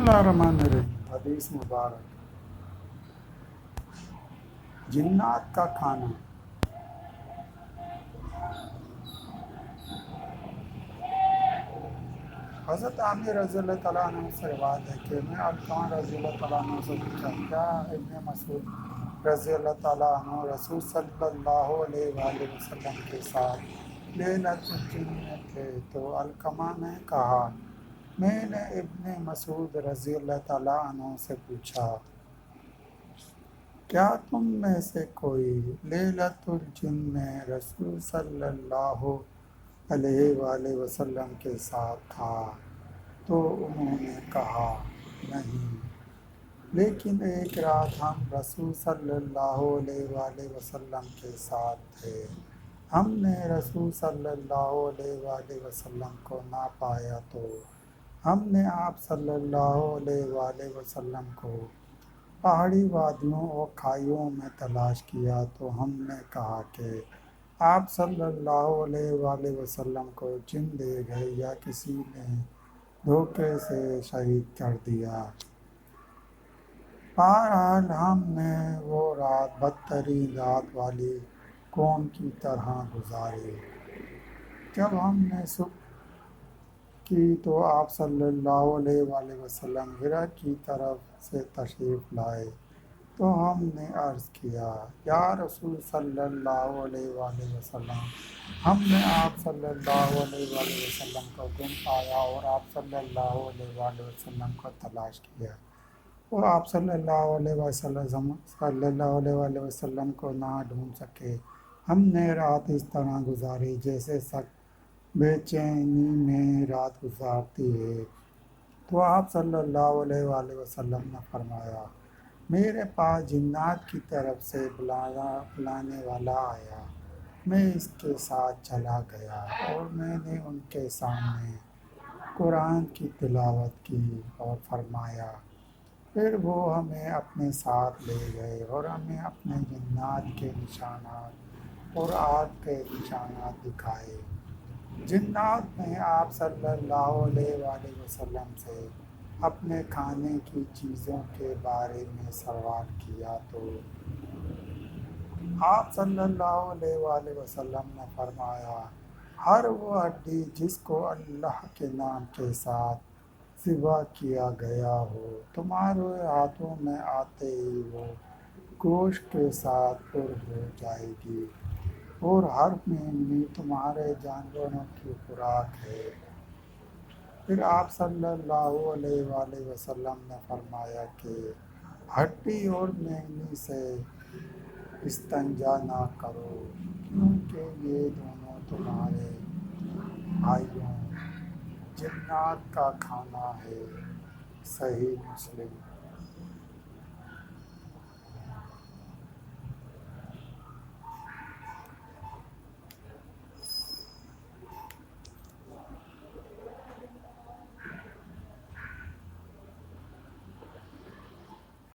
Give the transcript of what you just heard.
اللہ الرحمن الرحیم۔ حدیث مبارک، جنات کا کھانا۔ حضرت عامر رضی اللہ تعالیٰ عنہ سے روایت ہے کہ میں علقمہ رضی اللہ تعالیٰ عنہ سے پوچھا، کیا ابن مسعود رضی اللہ تعالیٰ عنہ رسول صلی اللہ علیہ وآلہ وسلم کے ساتھ لیلۃ الجن میں تھے؟ تو علقمہ نے کہا، میں نے ابن مسعود رضی اللہ تعالیٰ عنہ سے پوچھا، کیا تم میں سے کوئی لیلۃ الجن میں رسول صلی اللہ علیہ وآلہ وسلم کے ساتھ تھا؟ تو انہوں نے کہا، نہیں، لیکن ایک رات ہم رسول صلی اللہ علیہ وآلہ وسلم کے ساتھ تھے۔ ہم نے رسول صلی اللہ علیہ وآلہ وسلم کو نہ پایا تو ہم نے آپ صلی اللہ علیہ وآلہ وسلم کو پہاڑی وادیوں اور کھائیوں میں تلاش کیا تو ہم نے کہا کہ آپ صلی اللہ علیہ وآلہ وسلم کو جن دے گئے یا کسی نے دھوکے سے شہید کر دیا۔ بہرحال ہم نے وہ رات بدترین رات والی قوم کی طرح گزاری۔ جب ہم نے صبح کی تو آپ صلی اللہ علیہ وآلہ وسلم ہرا کی طرف سے تشریف لائے تو ہم نے عرض کیا، یا رسول صلی اللہ علیہ وآلہ وسلم، ہم نے آپ صلی اللہ علیہ وآلہ وسلم کو گم پایا اور آپ صلی اللہ علیہ وآلہ وسلم کو تلاش کیا اور آپ صلی اللہ علیہ وآلہ وسلم کو نہ ڈھونڈ سکے۔ ہم نے رات اس طرح گزاری جیسے سخت بے چینی میں رات گزارتی ہے۔ تو آپ صلی اللہ علیہ وآلہ وسلم نے فرمایا، میرے پاس جنات کی طرف سے بلانے والا آیا۔ میں اس کے ساتھ چلا گیا اور میں نے ان کے سامنے قرآن کی تلاوت کی اور فرمایا۔ پھر وہ ہمیں اپنے ساتھ لے گئے اور ہمیں اپنے جنات کے نشانات اور آگ کے نشانات دکھائے۔ جنات نے آپ صلی اللہ علیہ وآلہ وسلم سے اپنے کھانے کی چیزوں کے بارے میں سوال کیا تو آپ صلی اللہ علیہ وآلہ وسلم نے فرمایا، ہر وہ ہڈی جس کو اللہ کے نام کے ساتھ ذبح کیا گیا ہو، تمہارے ہاتھوں میں آتے ہی وہ گوشت کے ساتھ پر ہو جائے گی، اور ہر مینگنی تمہارے جانوروں کی خوراک ہے۔ پھر آپ صلی اللہ علیہ وآلہ وسلم نے فرمایا کہ ہڈی اور مینگنی سے استنجا نہ کرو، کیونکہ یہ دونوں تمہارے بھائیوں جنات کا کھانا ہے۔ صحیح مسلم۔